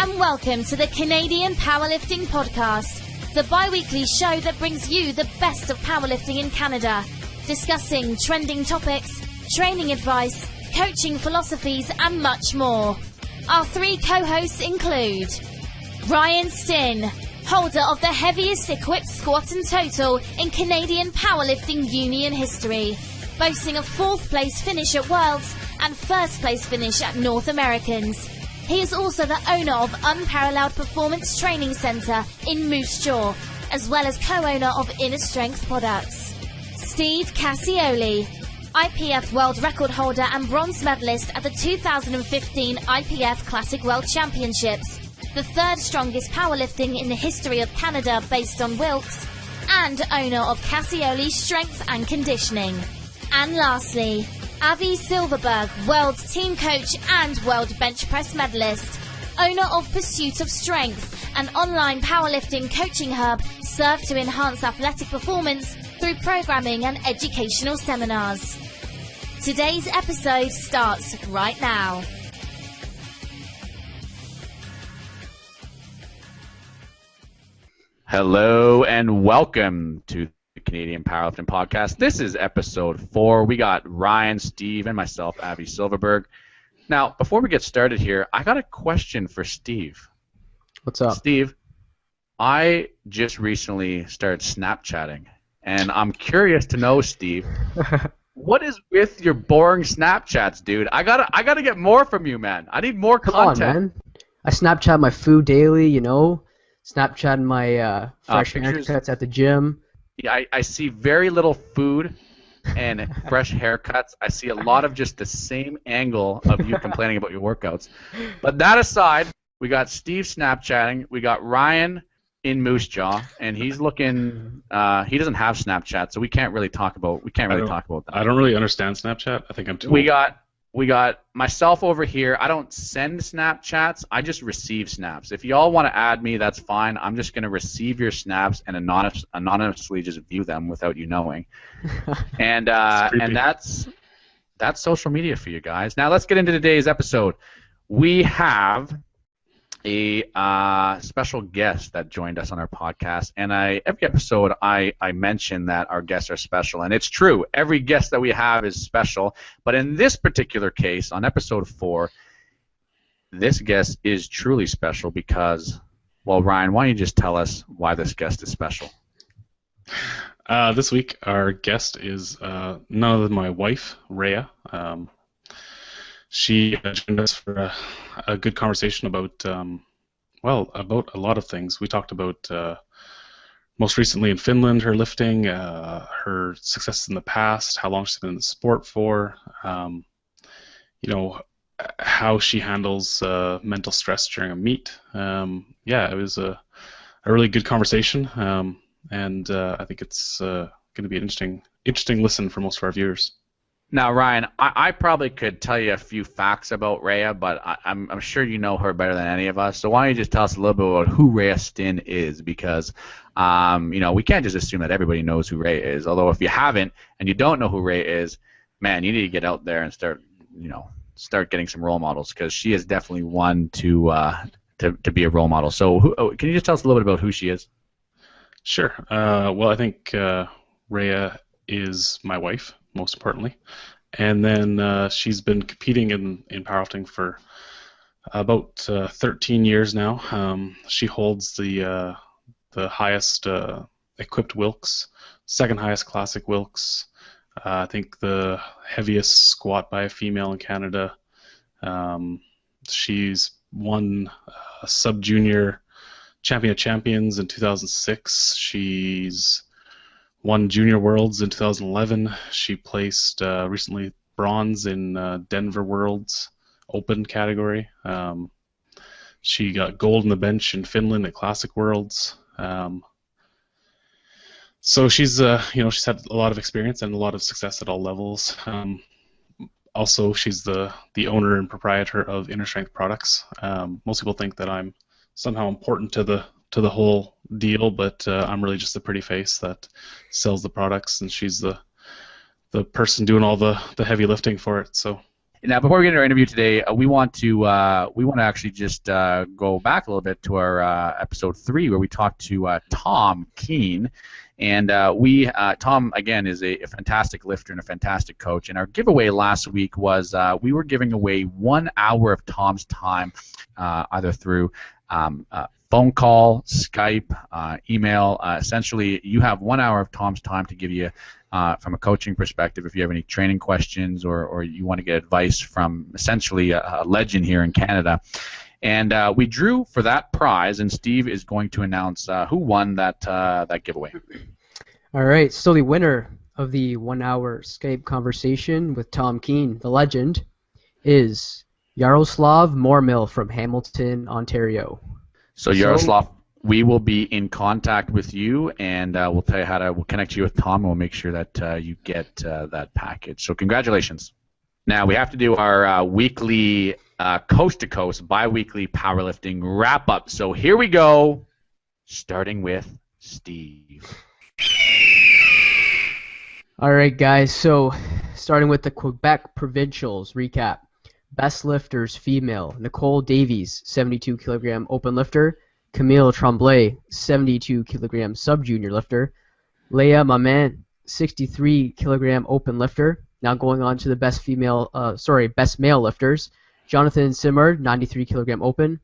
and welcome to the Canadian Powerlifting Podcast, the bi-weekly show that brings you the best of powerlifting in Canada, discussing trending topics, training advice, coaching philosophies, and much more. Our three co-hosts include Rhaea Stinn, holder of the heaviest equipped squat and total in Canadian powerlifting union history, boasting a 4th place finish at Worlds and 1st place finish at North Americans. He is also the owner of Unparalleled Performance Training Centre in Moose Jaw, as well as co-owner of Inner Strength Products. Steve Cassioli, IPF World Record holder and bronze medalist at the 2015 IPF Classic World Championships, the 3rd strongest powerlifting in the history of Canada based on Wilks, and owner of Cassioli Strength and Conditioning. And lastly, Avi Silverberg, world team coach and world bench press medalist, owner of Pursuit of Strength, an online powerlifting coaching hub served to enhance athletic performance through programming and educational seminars. Today's episode starts right now. Hello and welcome to the Canadian Powerlifting Podcast. This is episode 4. We got Ryan, Steve, and myself, Avi Silverberg. Now, before we get started here, I got a question for Steve. What's up? Steve, I just recently started Snapchatting, and I'm curious to know, Steve, what is with your boring Snapchats, dude? I gotta get more from you, man. I need more content. Come on, man. I Snapchat my food daily, you know. Snapchatting my fresh haircuts at the gym. Yeah, I see very little food and fresh haircuts. I see a lot of just the same angle of you complaining about your workouts. But that aside, we got Steve Snapchatting. We got Ryan in Moose Jaw, and he's looking. He doesn't have Snapchat, so we can't really talk about. That. I don't really understand Snapchat. I think I'm too. We got myself over here. I don't send Snapchats. I just receive snaps. If y'all want to add me, that's fine. I'm just going to receive your snaps and anonymously just view them without you knowing. And that's social media for you guys. Now let's get into today's episode. We have a special guest that joined us on our podcast, and every episode I mention that our guests are special, and it's true. Every guest that we have is special, but in this particular case, on episode 4, this guest is truly special because, well, Ryan, why don't you just tell us why this guest is special? This week, our guest is none other than my wife, Rhea. She joined us for a good conversation about, about a lot of things. We talked about, most recently in Finland, her lifting, her successes in the past, how long she's been in the sport for, how she handles mental stress during a meet. It was a really good conversation, and I think it's going to be an interesting listen for most of our viewers. Now, Ryan, I probably could tell you a few facts about Rhea, but I'm sure you know her better than any of us. So why don't you just tell us a little bit about who Rhea Stinn is? Because, we can't just assume that everybody knows who Rhea is. Although if you haven't and you don't know who Rhea is, man, you need to get out there and start getting some role models, because she is definitely one to be a role model. So can you just tell us a little bit about who she is? Sure. I think Rhea is my wife, most importantly, and then she's been competing in powerlifting for about 13 years now. She holds the highest equipped Wilks, second highest classic Wilks. I think the heaviest squat by a female in Canada. She's won sub-junior champion of champions in 2006. She's won Junior Worlds in 2011. She placed recently bronze in Denver Worlds Open category. She got gold in the bench in Finland at Classic Worlds. So she's she's had a lot of experience and a lot of success at all levels. Also, she's the owner and proprietor of Inner Strength Products. Most people think that I'm somehow important to the whole deal, but I'm really just a pretty face that sells the products, and she's the person doing all the heavy lifting for it. So Now, before we get into our interview today, we want to actually just go back a little bit to our episode 3 where we talked to Tom Keene, and Tom again is a fantastic lifter and a fantastic coach. And our giveaway last week was we were giving away 1 hour of Tom's time, either through phone call, Skype, email. Essentially, you have 1 hour of Tom's time to give you. From a coaching perspective, if you have any training questions or you want to get advice from essentially a legend here in Canada. And we drew for that prize, and Steve is going to announce who won that giveaway. All right, so the winner of the 1 hour Skype conversation with Tom Keene, the legend, is Yaroslav Mormill from Hamilton, Ontario. So Yaroslav, we will be in contact with you, and we'll tell you we'll connect you with Tom, and we'll make sure that you get that package. So congratulations. Now we have to do our weekly coast-to-coast, bi-weekly powerlifting wrap-up. So here we go, starting with Steve. All right, guys, so starting with the Quebec Provincials recap. Best lifters, female, Nicole Davies, 72-kilogram open lifter. Camille Tremblay, 72-kilogram sub-junior lifter. Leah Maman, 63-kilogram open lifter. Now going on to the best male lifters. Jonathan Simard, 93-kilogram open.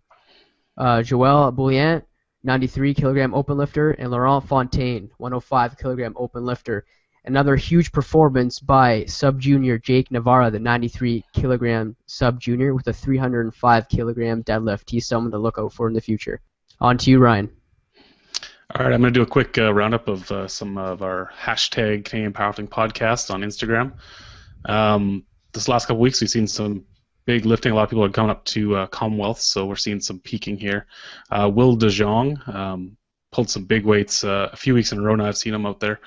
Joelle Bouillant, 93-kilogram open lifter. And Laurent Fontaine, 105-kilogram open lifter. Another huge performance by sub-junior Jake Navarra, the 93-kilogram sub-junior with a 305-kilogram deadlift. He's someone to look out for in the future. On to you, Ryan. All right, I'm going to do a quick roundup of some of our hashtag Canadian Powerlifting podcast on Instagram. This last couple weeks, we've seen some big lifting. A lot of people are coming up to Commonwealth, so we're seeing some peaking here. Will De Jong pulled some big weights a few weeks in a row now. I've seen him out there.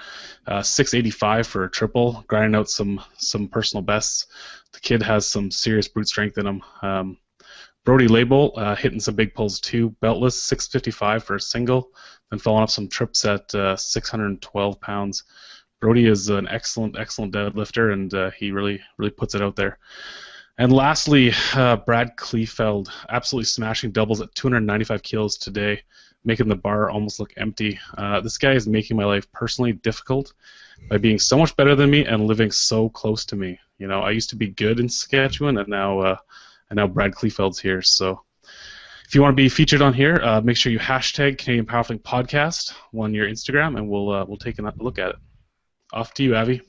685 for a triple, grinding out some personal bests. The kid has some serious brute strength in him. Brody Label hitting some big pulls too. Beltless, 655 for a single, then following up some trips at 612 pounds. Brody is an excellent deadlifter, and he really puts it out there. And lastly, Brad Kleefeld, absolutely smashing doubles at 295 kilos today, making the bar almost look empty. This guy is making my life personally difficult by being so much better than me and living so close to me. You know, I used to be good in Saskatchewan, and now Brad Kleefeld's here. So if you want to be featured on here, make sure you hashtag Canadian Powerlifting Podcast on your Instagram, and we'll take a look at it. Off to you, Avi.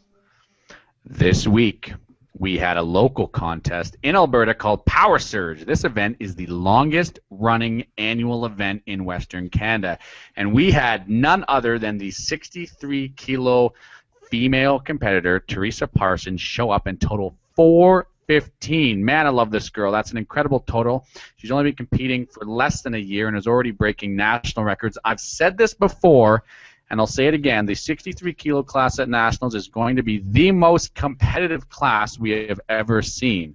This week, we had a local contest in Alberta called Power Surge. This event is the longest running annual event in Western Canada. And we had none other than the 63-kilo female competitor, Teresa Parsons, show up and total 415. Man, I love this girl. That's an incredible total. She's only been competing for less than a year and is already breaking national records. I've said this before, and I'll say it again. The 63-kilo class at Nationals is going to be the most competitive class we have ever seen.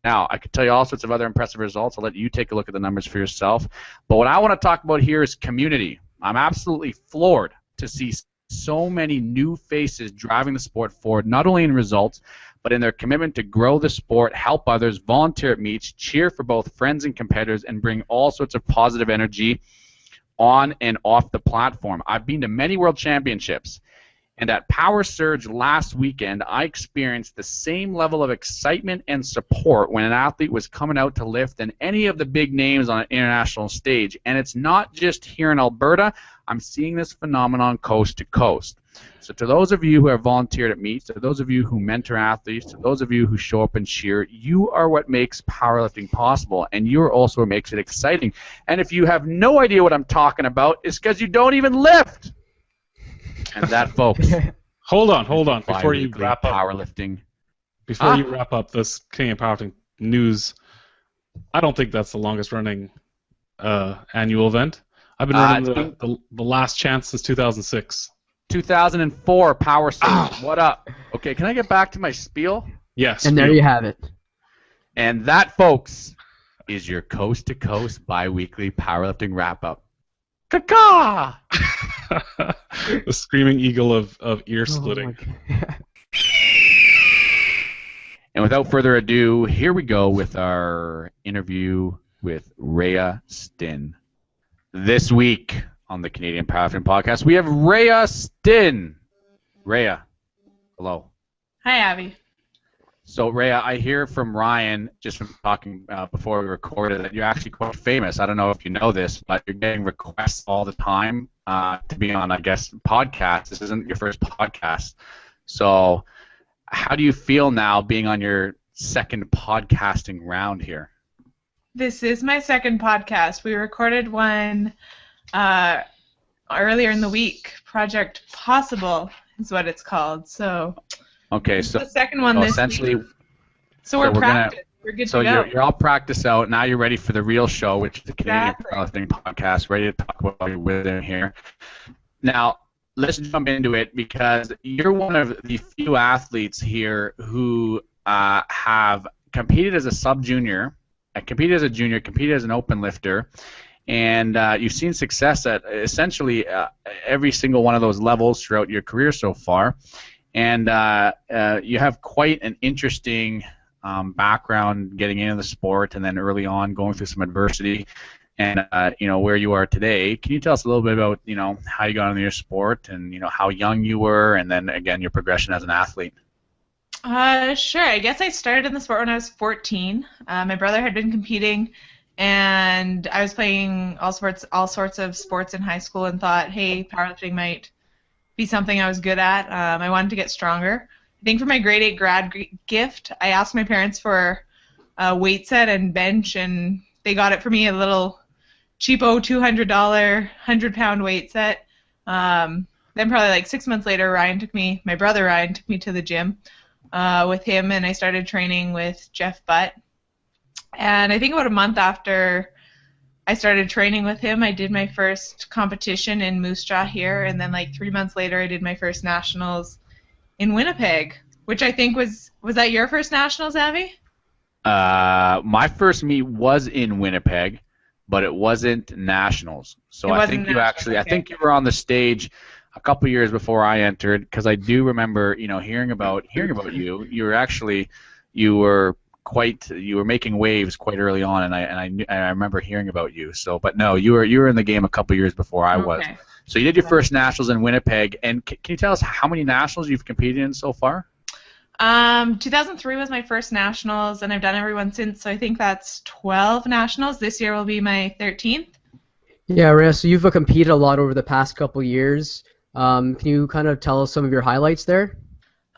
Now, I could tell you all sorts of other impressive results. I'll let you take a look at the numbers for yourself. But what I want to talk about here is community. I'm absolutely floored to see so many new faces driving the sport forward, not only in results, but in their commitment to grow the sport, help others, volunteer at meets, cheer for both friends and competitors, and bring all sorts of positive energy on and off the platform. I've been to many world championships, and at Power Surge last weekend, I experienced the same level of excitement and support when an athlete was coming out to lift than any of the big names on an international stage. And it's not just here in Alberta. I'm seeing this phenomenon coast to coast. So to those of you who have volunteered at meets, to those of you who mentor athletes, to those of you who show up and cheer, you are what makes powerlifting possible, and you are also what makes it exciting. And if you have no idea what I'm talking about, it's because you don't even lift. And that, folks. Hold on. Before you wrap up powerlifting. Before you wrap up this Canadian Powerlifting news, I don't think that's the longest running annual event. I've been running the last chance since 2006. 2004 Power Surge. What up? Okay, can I get back to my spiel? Yes. And there you have it. And that, folks, is your coast-to-coast bi-weekly powerlifting wrap-up. Caca! The screaming eagle of ear splitting. And without further ado, here we go with our interview with Rhaea Stinn. This week on the Canadian Powerlifting Podcast, we have Rhaea Stinn. Rhaea, hello. Hi, Abby. So, Rhaea, I hear from Ryan, just from talking before we recorded, that you're actually quite famous. I don't know if you know this, but you're getting requests all the time to be on, I guess, podcasts. This isn't your first podcast. So, how do you feel now being on your second podcasting round here? This is my second podcast. We recorded one earlier in the week. Project Possible is what it's called. So, okay, so the second one this essentially, week. So we're practiced. We're good to go. So you're all practiced out. Now you're ready for the real show, which is the Canadian Powerlifting Podcast. Ready to talk about your wisdom here. Now, let's jump into it because you're one of the few athletes here who have competed as a sub-junior, competed as a junior, competed as an open lifter, and you've seen success at essentially every single one of those levels throughout your career so far. And you have quite an interesting background getting into the sport and then early on going through some adversity. And where you are today. Can you tell us a little bit about how you got into your sport and how young you were, and then again your progression as an athlete? Sure. I guess I started in the sport when I was 14. My brother had been competing, and I was playing all sorts of sports in high school, and thought, hey, powerlifting might be something I was good at. I wanted to get stronger. I think for my grade 8 grad gift, I asked my parents for a weight set and bench, and they got it for me, a little cheapo $200 100-pound weight set. Then probably like 6 months later, my brother Ryan took me to the gym with him, and I started training with Jeff Butt. And I think about a month after I started training with him, I did my first competition in Moose Jaw here, and then like 3 months later, I did my first nationals in Winnipeg, which I think was that your first nationals, Abby? My first meet was in Winnipeg, but it wasn't nationals. So I think I think you were on the stage a couple years before I entered, because I do remember, hearing about you. You were making waves quite early on, and I remember hearing about you. So, but no, you were in the game a couple years before I was. So you did your first nationals in Winnipeg, and can you tell us how many nationals you've competed in so far? 2003 was my first nationals, and I've done every one since, so I think that's 12 nationals. This year will be my 13th. Yeah, Rhea, so you've competed a lot over the past couple years. Can you kind of tell us some of your highlights there?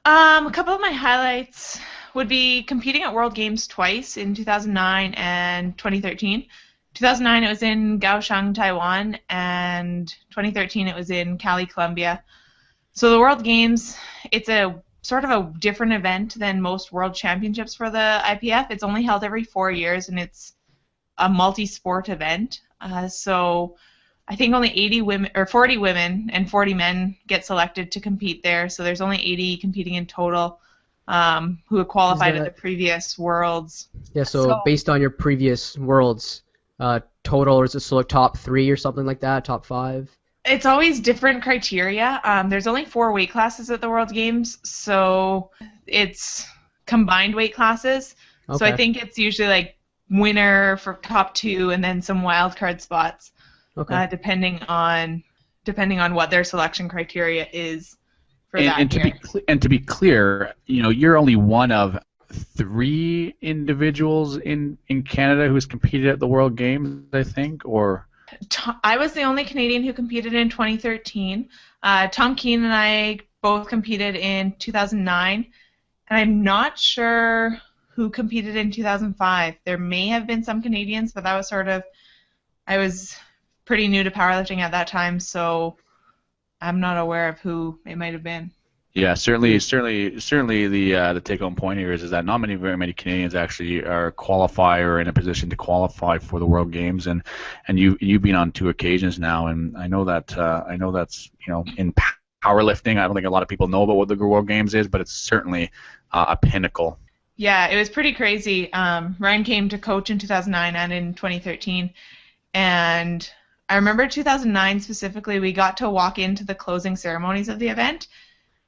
A couple of my highlights would be competing at World Games twice, in 2009 and 2013. 2009 it was in Kaohsiung, Taiwan, and 2013 it was in Cali, Colombia. So the World Games, it's a sort of a different event than most world championships for the IPF. It's only held every 4 years, and it's a multi-sport event. So I think only 40 women and 40 men get selected to compete there. So there's only 80 competing in total who have qualified at the previous Worlds. Yeah, so based on your previous Worlds total, or is it still like top 3 or something like that, top 5? It's always different criteria. There's only 4 weight classes at the World Games, so it's combined weight classes. Okay. So I think it's usually like winner for top 2 and then some wild card spots, depending on what their selection criteria is for that year. And to be clear, you're only one of 3 individuals in Canada who's competed at the World Games, I think, or. I was the only Canadian who competed in 2013. Tom Keane and I both competed in 2009, and I'm not sure who competed in 2005. There may have been some Canadians, but that was I was pretty new to powerlifting at that time, so I'm not aware of who it might have been. Yeah, certainly the take-home point here is that not very many Canadians actually qualify or in a position to qualify for the World Games, and you've been on 2 occasions now, and I know that's in powerlifting. I don't think a lot of people know about what the World Games is, but it's certainly a pinnacle. Yeah, it was pretty crazy. Ryan came to coach in 2009 and in 2013, and I remember 2009 specifically. We got to walk into the closing ceremonies of the event.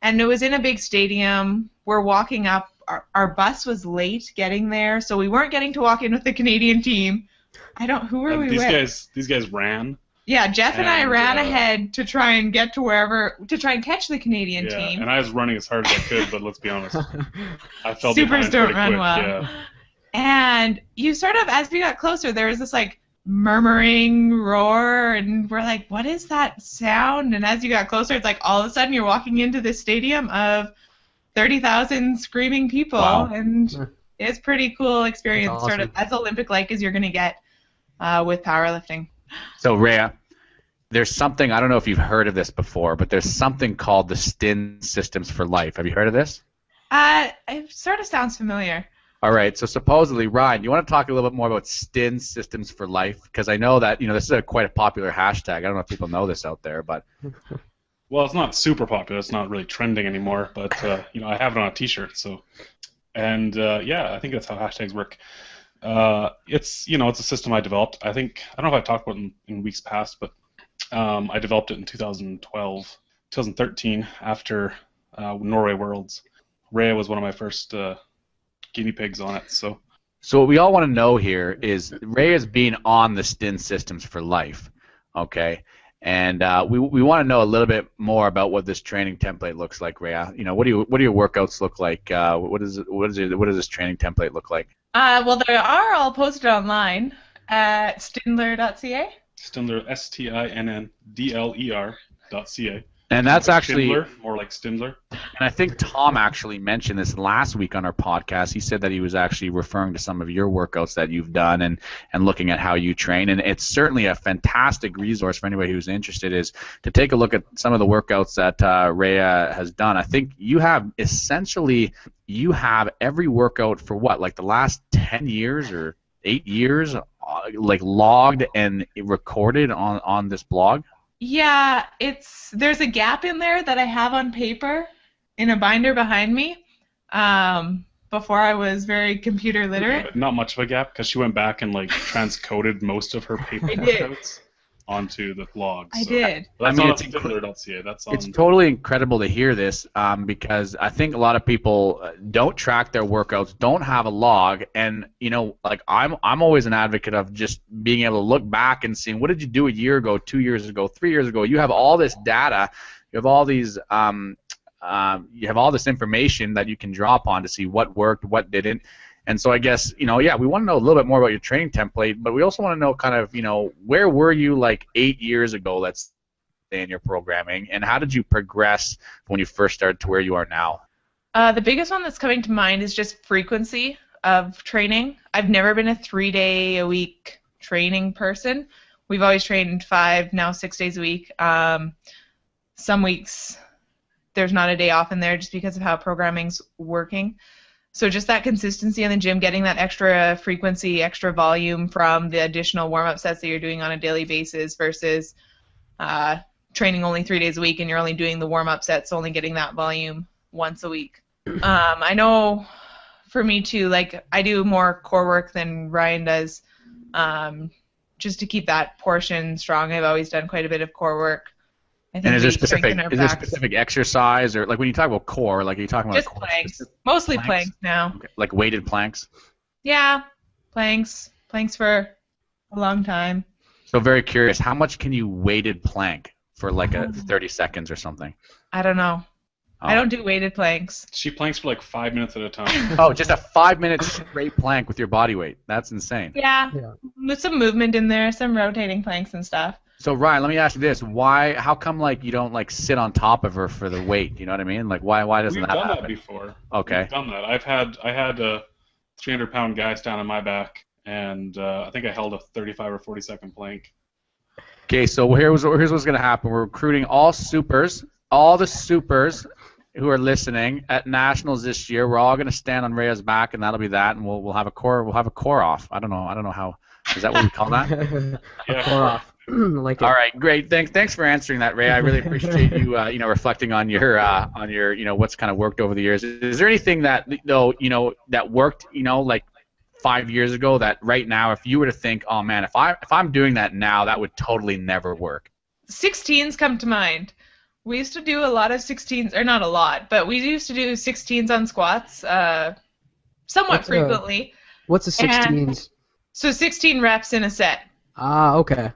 And it was in a big stadium. We're walking up our bus was late getting there, so we weren't getting to walk in with the Canadian team. Who were we with? These guys ran. Yeah, Jeff and I ran ahead to try and get to try and catch the Canadian team. And I was running as hard as I could, but let's be honest, I fell Supers behind don't pretty run quick. well. Yeah. And you sort of, as we got closer, there was this like murmuring roar, and we're like, what is that sound? And as you got closer, it's like all of a sudden you're walking into this stadium of 30,000 screaming people, and it's pretty cool experience, Awesome. sort of as Olympic-like as you're going to get with powerlifting. So, Rhea, there's something, I don't know if you've heard of this before, but there's something called the Stinn Systems for Life. Have you heard of this? It sort of sounds familiar. All right, so supposedly, Ryan, you want to talk a little bit more about Stinn Systems for Life? Because I know that, this is quite a popular hashtag. I don't know if people know this out there, but... Well, it's not super popular. It's not really trending anymore, but, I have it on a T-shirt, so... And, I think that's how hashtags work. It's a system I developed. I don't know if I've talked about it in weeks past, but I developed it in 2013 after Norway Worlds. Rhea was one of my first guinea pigs on it. So what we all want to know here is Rhea's being on the Stinn Systems for Life, okay? And we want to know a little bit more about what this training template looks like, Rhea. What do your workouts look like? What does this training template look like? Well, they are all posted online at stindler.ca. Stindler, STINNDLER.ca. And that's actually Stindler, more like Stindler. And I think Tom actually mentioned this last week on our podcast. He said that he was actually referring to some of your workouts that you've done and looking at how you train. And it's certainly a fantastic resource for anybody who's interested is to take a look at some of the workouts that Rhea has done. I think you have every workout for what, like the last 10 years or 8 years, like logged and recorded on this blog? Yeah, there's a gap in there that I have on paper in a binder behind me. Before I was very computer literate. Not much of a gap because she went back and transcoded most of her paper workouts onto the blog. I did. That's on Stindler.ca. It's totally incredible to hear this because I think a lot of people don't track their workouts, don't have a log, and I'm always an advocate of just being able to look back and seeing what did you do a year ago, 2 years ago, 3 years ago. You have all this data, you have all these, you have all this information that you can draw upon to see what worked, what didn't. And so I guess, we want to know a little bit more about your training template, but we also want to know kind of, where were you 8 years ago, let's say, in your programming, and how did you progress when you first started to where you are now? The biggest one that's coming to mind is just frequency of training. I've never been a 3-day-a-week training person. We've always trained 5, now 6 days a week. Some weeks there's not a day off in there just because of how programming's working. So just that consistency in the gym, getting that extra frequency, extra volume from the additional warm-up sets that you're doing on a daily basis versus training only 3 days a week and you're only doing the warm-up sets, only getting that volume once a week. I know for me too, I do more core work than Ryan does just to keep that portion strong. I've always done quite a bit of core work. And is there specific exercise, or when you talk about core, are you talking about just planks? Mostly planks now. Okay. Like weighted planks? Yeah, planks for a long time. So very curious, how much can you weighted plank for a 30 seconds or something? I don't know. I don't do weighted planks. She planks for 5 minutes at a time. Oh, just a 5-minute straight plank with your body weight. That's insane. Yeah, with some movement in there, some rotating planks and stuff. So Ryan, let me ask you this: how come you don't sit on top of her for the weight? You know what I mean? Why doesn't that happen? We've done that before. Okay. We've done that. I had a 300-pound guy stand on my back, and I think I held a 35 or 40-second plank. Okay, so here's what's gonna happen. We're recruiting all the supers who are listening at nationals this year. We're all gonna stand on Rhea's back, and that'll be that, and we'll have a core off. I don't know how. Is that what we call that? Yeah. Core off. All right, great. Thanks for answering that, Rhea. I really appreciate you, reflecting on your, what's kind of worked over the years. Is there anything that that worked, 5 years ago that right now, if you were to think, oh man, if I'm doing that now, that would totally never work? 16s come to mind. We used to do a lot of 16s, or not a lot, but we used to do 16s on squats somewhat frequently. What's a 16s? So 16 reps in a set. Ah, okay.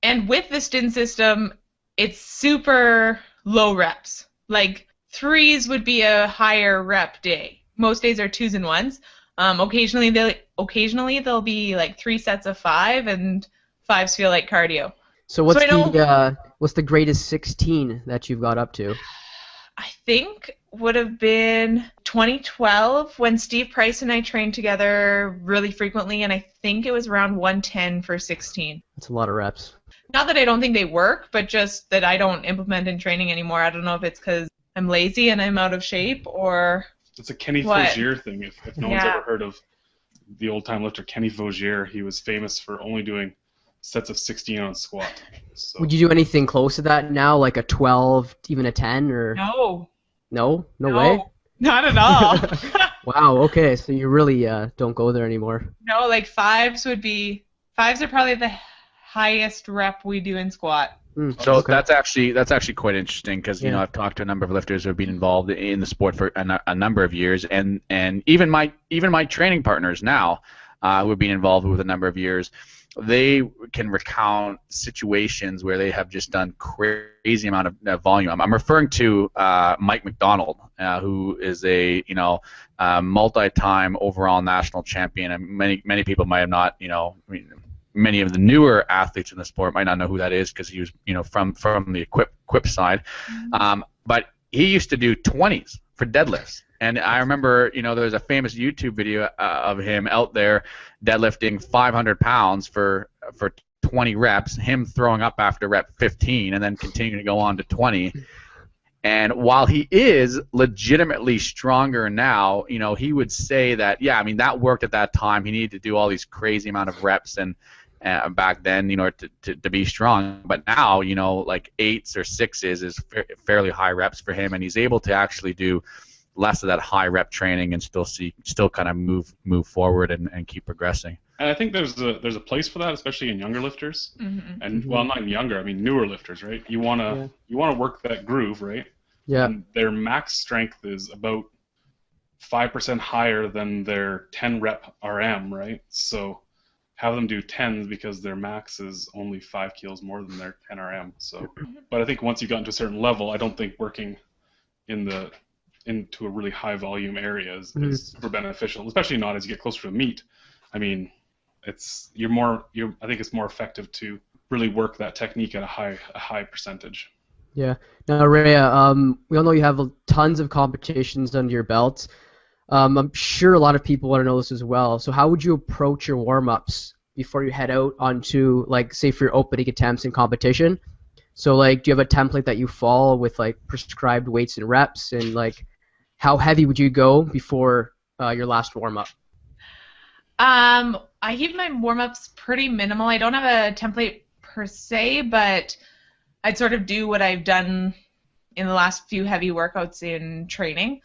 And with the Stinn system, it's super low reps. Like 3s would be a higher rep day. Most days are 2s and 1s. Occasionally they'll be like 3 sets of 5, and 5s feel like cardio. So what's the greatest 16 that you've got up to? I think would have been 2012 when Steve Price and I trained together really frequently, and I think it was around 110 for 16. That's a lot of reps. Not that I don't think they work, but just that I don't implement in training anymore. I don't know if it's because I'm lazy and I'm out of shape, or it's a Kenny Vaugier thing. If no one's ever heard of the old-time lifter Kenny Vaugier, he was famous for only doing sets of 16 on squat. So. Would you do anything close to that now, like a 12, even a 10, or? No. No way? Not at all. Wow, okay, so you really don't go there anymore. No, like 5s are probably the highest rep we do in squat. So okay. that's actually quite interesting because you know I've talked to a number of lifters who have been involved in the sport for a number of years, and even my training partners now who have been involved with a number of years, they can recount situations where they have just done crazy amount of volume. I'm referring to Mike McDonald, who is a multi-time overall national champion, and many people might have not many of the newer athletes in the sport might not know who that is because he was from the equip side, but he used to do 20s for deadlifts. And I remember, there was a famous YouTube video of him out there deadlifting 500 pounds for 20 reps, him throwing up after rep 15 and then continuing to go on to 20. And while he is legitimately stronger now, he would say that, that worked at that time. He needed to do all these crazy amount of reps and back then, to be strong. But now, like 8s or 6s is fairly high reps for him, and he's able to actually do less of that high rep training and still kind of move forward and keep progressing. And I think there's a place for that, especially in younger lifters, and well, not younger, I mean newer lifters, right? You wanna work that groove, right? Yeah. And their max strength is about 5% higher than their 10 rep RM, right? So have them do 10s because their max is only 5 kilos more than their 10 RM. So, but I think once you got into a certain level, I don't think working into a really high volume area is super beneficial, especially not as you get closer to meet. I mean, I think it's more effective to really work that technique at a high percentage. Yeah. Now, Rhea, we all know you have tons of competitions under your belt. I'm sure a lot of people want to know this as well. So how would you approach your warm-ups before you head out onto, like, say for your opening attempts in competition? So, like, do you have a template that you follow with, like, prescribed weights and reps? And, like, how heavy would you go before your last warm-up? I keep my warm-ups pretty minimal. I don't have a template per se, but I'd sort of do what I've done in the last few heavy workouts in training.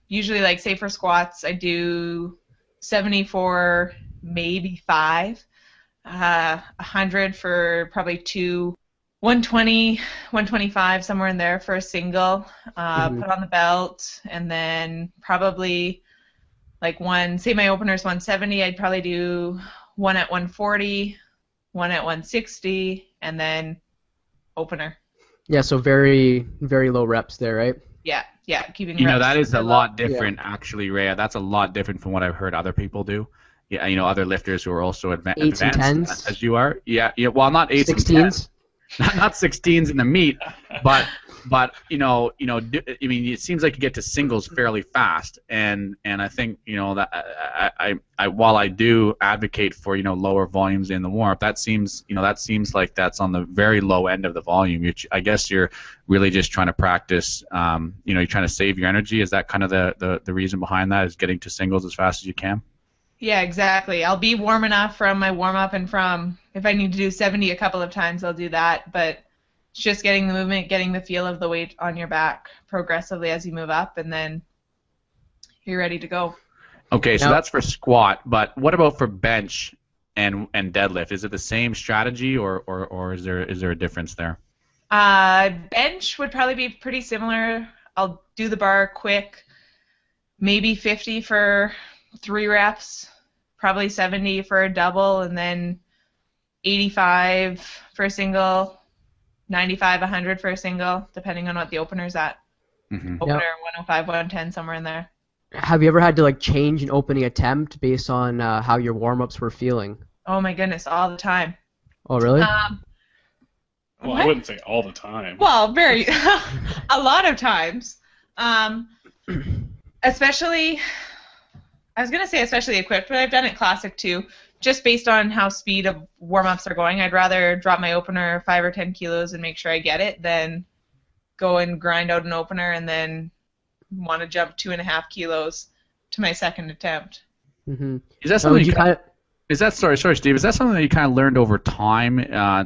Usually, like, say for squats, I do 74, maybe 5, 100 for probably 2, 120, 125, somewhere in there for a single, put on the belt, and then probably like say my opener's 170, I'd probably do one at 140, one at 160, and then opener. Yeah, so very, very low reps there, right? Yeah, keeping reps. That is a lot different, actually, Rhea. That's a lot different from what I've heard other people do. Yeah, other lifters who are also advanced and 10s? as you are. Yeah, well, not 8s 16s? and 10s. Not 16s in the meet, but I mean, it seems like you get to singles fairly fast, and I think that I while I do advocate for lower volumes in the warm up, that seems like that's on the very low end of the volume. I guess you're really just trying to practice. You're trying to save your energy. Is that kind of the reason behind that? Is getting to singles as fast as you can? Yeah, exactly. I'll be warm enough from my warm-up, and from if I need to do 70 a couple of times, I'll do that. But it's just getting the movement, getting the feel of the weight on your back progressively as you move up, and then you're ready to go. Okay, so that's for squat, but what about for bench and deadlift? Is it the same strategy, or is there a difference there? Bench would probably be pretty similar. I'll do the bar quick, maybe 50 for 3 reps, probably 70 for a double, and then 85 for a single, 95, 100 for a single, depending on what the opener's at. Mm-hmm. Opener, 105, 110, somewhere in there. Have you ever had to like change an opening attempt based on how your warm-ups were feeling? Oh my goodness, all the time. Oh, really? Well, What? I wouldn't say all the time. Well, very, a lot of times. Especially, I was going to say especially equipped, but I've done it classic too. Just based on how speed of warm-ups are going, I'd rather drop my opener 5 or 10 kilos and make sure I get it than go and grind out an opener and then want to jump 2.5 kilos to my second attempt. Mm-hmm. Is that something you kind of? Is that sorry, Steve? Is that something that you kind of learned over time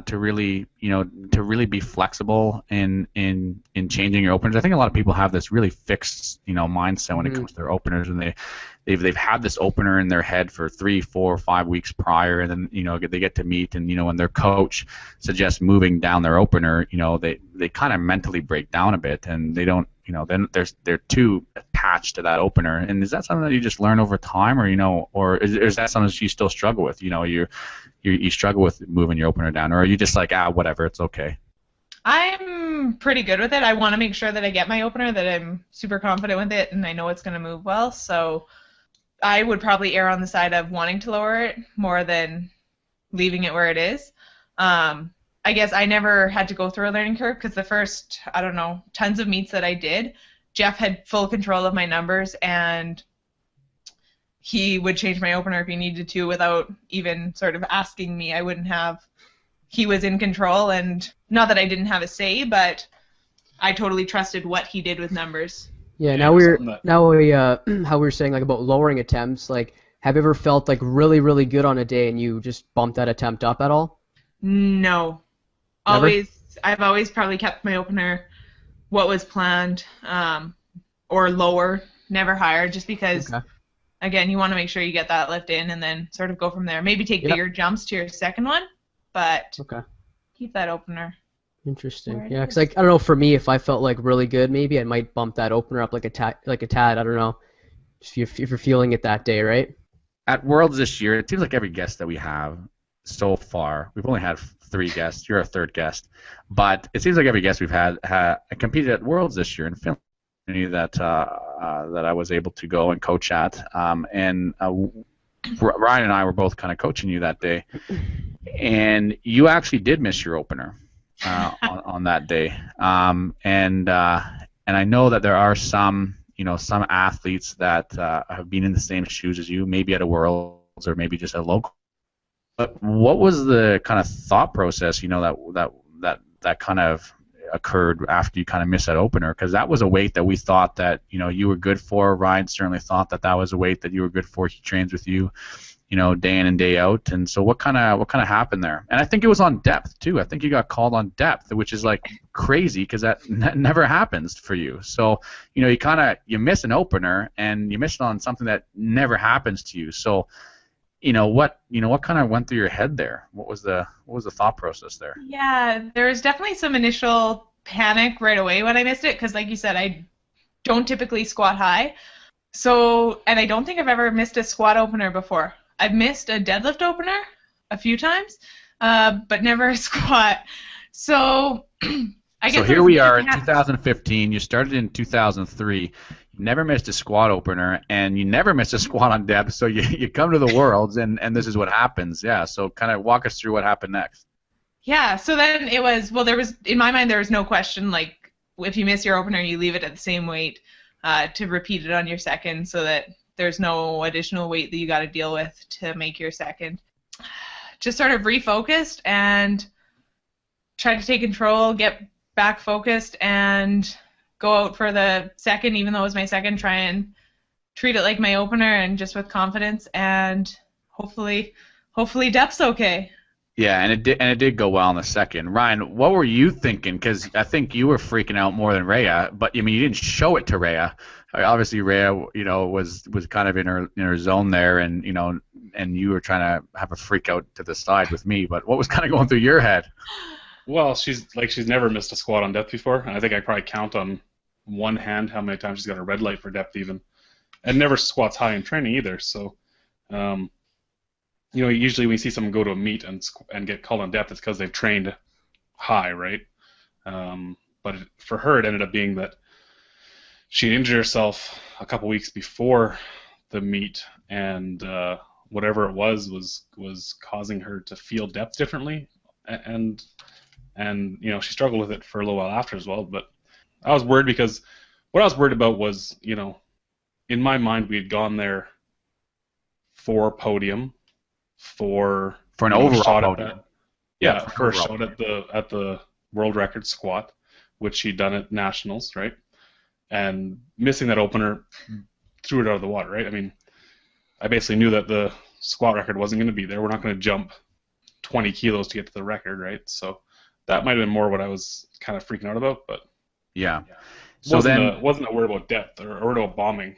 to really, to really be flexible in changing your openers? I think a lot of people have this really fixed, mindset when it comes to their openers, and they've had this opener in their head for 3, 4, 5 weeks prior, and then they get to meet, and when their coach suggests moving down their opener, they kind of mentally break down a bit, and they don't, then they're too attached to that opener. And is that something that you just learn over time, or is that something that you still struggle with? You struggle with moving your opener down, or are you just like, whatever, it's okay? I'm pretty good with it. I want to make sure that I get my opener, that I'm super confident with it, and I know it's going to move well. So I would probably err on the side of wanting to lower it more than leaving it where it is. I guess I never had to go through a learning curve because the first, tons of meets that I did, Jeff had full control of my numbers, and he would change my opener if he needed to without even sort of asking me. He was in control, and not that I didn't have a say, but I totally trusted what he did with numbers. Yeah, how we were saying like about lowering attempts, like have you ever felt like really, really good on a day and you just bumped that attempt up at all? No. Never? I've always probably kept my opener what was planned, or lower, never higher, just because, again, you want to make sure you get that lift in and then sort of go from there. Maybe take bigger jumps to your second one, but keep that opener. Interesting. Yeah, because I don't know, for me, if I felt like really good, maybe I might bump that opener up like a tad. I don't know, just if you're feeling it that day, right? At Worlds this year, it seems like every guest that we have so far, we've only had 3 guests. You're our 3rd guest, but it seems like every guest we've had competed at Worlds this year in Finland. That I was able to go and coach at, and Ryan and I were both kind of coaching you that day, and you actually did miss your opener on that day, and I know that there are some athletes that have been in the same shoes as you, maybe at a Worlds or maybe just a local. But what was the kind of thought process, that kind of occurred after you kind of missed that opener? Because that was a weight that we thought that you were good for. Ryan certainly thought that was a weight that you were good for. He trains with you, day in and day out. And so what kind of happened there? And I think it was on depth too. I think you got called on depth, which is like crazy because that never happens for you. So you miss an opener and you miss it on something that never happens to you. So what kind of went through your head there? What was the thought process there? Yeah, there was definitely some initial panic right away when I missed it because, like you said, I don't typically squat high. So, and I don't think I've ever missed a squat opener before. I've missed a deadlift opener a few times, but never a squat. So, I guess. So here we are in 2015. You started in 2003. Never missed a squat opener, and you never missed a squat on depth, so you come to the Worlds, and this is what happens. Yeah, so kind of walk us through what happened next. Yeah, so then it was, in my mind, there was no question, like, if you miss your opener, you leave it at the same weight to repeat it on your second so that there's no additional weight that you got to deal with to make your second. Just sort of refocused and tried to take control, get back focused, and go out for the second, even though it was my second, try and treat it like my opener and just with confidence, and hopefully depth's okay. Yeah, and it did go well in the second. Ryan, what were you thinking? Because I think you were freaking out more than Rhea, but you didn't show it to Rhea. Obviously, Rhea, was kind of in her zone there, and and you were trying to have a freak out to the side with me. But what was kind of going through your head? Well, she's never missed a squat on depth before, and I think I probably count on one hand how many times she's got a red light for depth even. and never squats high in training either. So, usually when you see someone go to a meet and get called on depth, it's because they've trained high, right? But for her, it ended up being that she injured herself a couple weeks before the meet, and whatever it was causing her to feel depth differently, and she struggled with it for a little while after as well. But I was worried because what I was worried about was, in my mind, we had gone there for podium, for an overall podium. For a shot at the world record squat, which she'd done at nationals, right? And missing that opener threw it out of the water, right? I mean, I basically knew that the squat record wasn't going to be there. We're not going to jump 20 kilos to get to the record, right? So that might have been more what I was kind of freaking out about, but yeah. So wasn't a worry about depth or worried about bombing.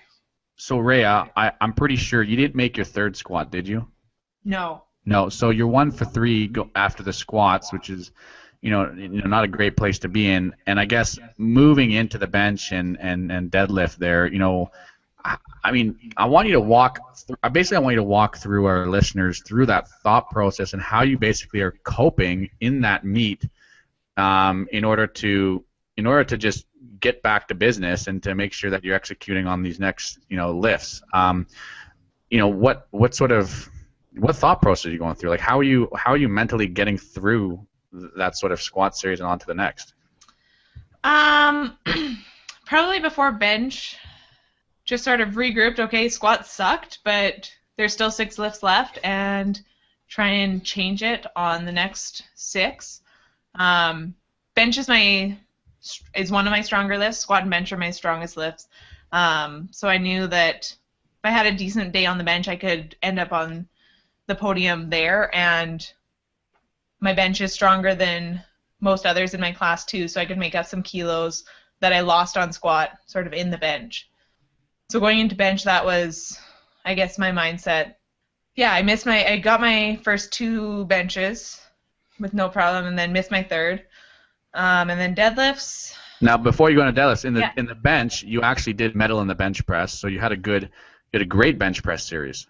So Rhea, I'm pretty sure you didn't make your third squat, did you? No. No. So you're 1 for 3 after the squats, which is not a great place to be in. And I guess moving into the bench and deadlift there, I want you to walk through our listeners through that thought process and how you basically are coping in that meet, in order to just get back to business and to make sure that you're executing on these next lifts. What thought process are you going through? Like how are you mentally getting through that sort of squat series and on to the next? Probably before bench, just sort of regrouped. Okay, squat sucked, but there's still 6 lifts left, and try and change it on the next 6. Bench is one of my stronger lifts. Squat and bench are my strongest lifts. So I knew that if I had a decent day on the bench, I could end up on the podium there, and my bench is stronger than most others in my class too, so I could make up some kilos that I lost on squat sort of in the bench. So going into bench, that was, I guess, my mindset. Yeah, I got my first 2 benches with no problem, and then missed my third. And then deadlifts. Now, before you go into deadlifts, in the bench, you actually did medal in the bench press, so you had a great bench press series.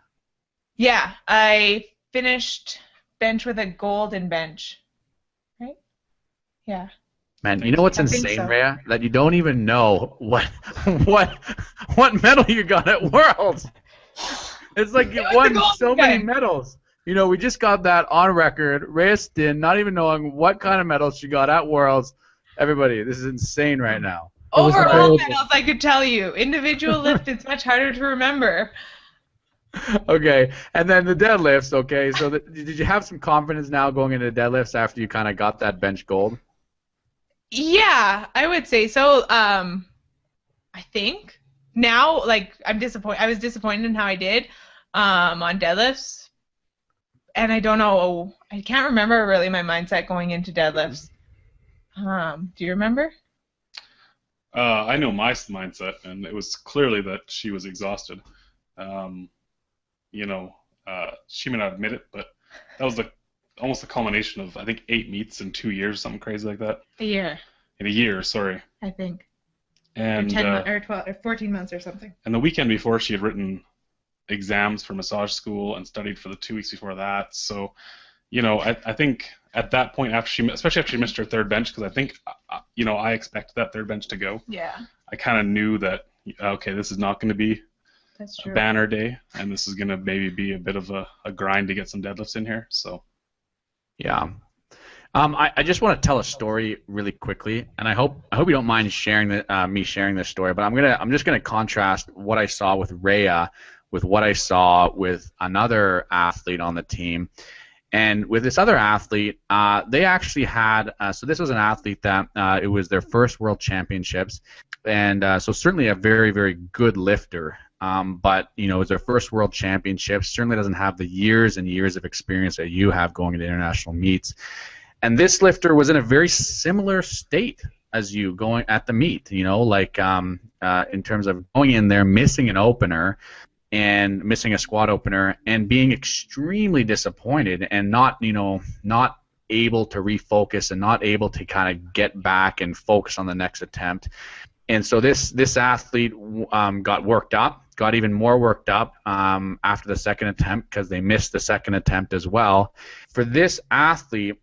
Yeah, I finished bench with a gold in bench. Right? Yeah. Man, you know what's insane, Rhea? That you don't even know what medal you got at Worlds. It's like you won so many medals. We just got that on record. Rhea Stinn, not even knowing what kind of medals she got at Worlds. Everybody, this is insane right now. Overall medals, I could tell you. Individual lift, it's much harder to remember. Okay, and then the deadlifts, okay, so did you have some confidence now going into deadlifts after you kind of got that bench gold? Yeah, I would say so. I think now, I'm disappointed. I was disappointed in how I did on deadlifts, and I don't know. I can't remember really my mindset going into deadlifts. Do you remember? I know my mindset, and it was clearly that she was exhausted. She may not admit it, but that was almost the culmination of, I think, 8 meets in 2 years, something crazy like that. A year. In a year, sorry. I think. And, or 12 or 14 months or something. And the weekend before, she had written exams for massage school and studied for the 2 weeks before that. So, I think at that point, especially after she missed her third bench, because I think, I expected that third bench to go. Yeah. I kind of knew that, okay, this is not going to be a banner day, and this is going to maybe be a bit of a grind to get some deadlifts in here. So. Yeah. I just want to tell a story really quickly, and I hope you don't mind sharing me sharing this story. But I'm just gonna contrast what I saw with Rhea with what I saw with another athlete on the team. And with this other athlete, they actually had so this was an athlete that it was their first World Championships, and so certainly a very, very good lifter. But it was their first World Championships. Certainly doesn't have the years and years of experience that you have going into international meets. And this lifter was in a very similar state as you going at the meet. In terms of going in there, missing an opener, and missing a squat opener, and being extremely disappointed, and not able to refocus, and not able to kind of get back and focus on the next attempt. And so this athlete got worked up, got even more worked up after the second attempt because they missed the second attempt as well. For this athlete,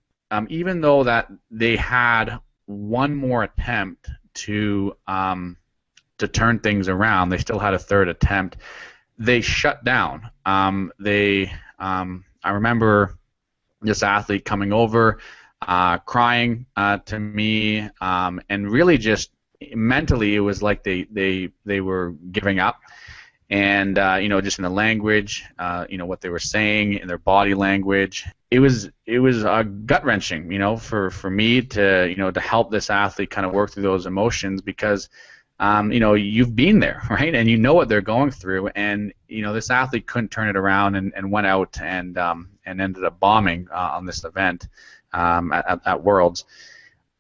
even though that they had one more attempt to turn things around, they still had a third attempt. They shut down. I remember this athlete coming over, crying to me, and really just mentally it was like they were giving up. And just in the language, what they were saying in their body language, it was gut wrenching, for me to help this athlete kind of work through those emotions because you've been there, right, and you know what they're going through, and this athlete couldn't turn it around and went out and ended up bombing on this event at Worlds.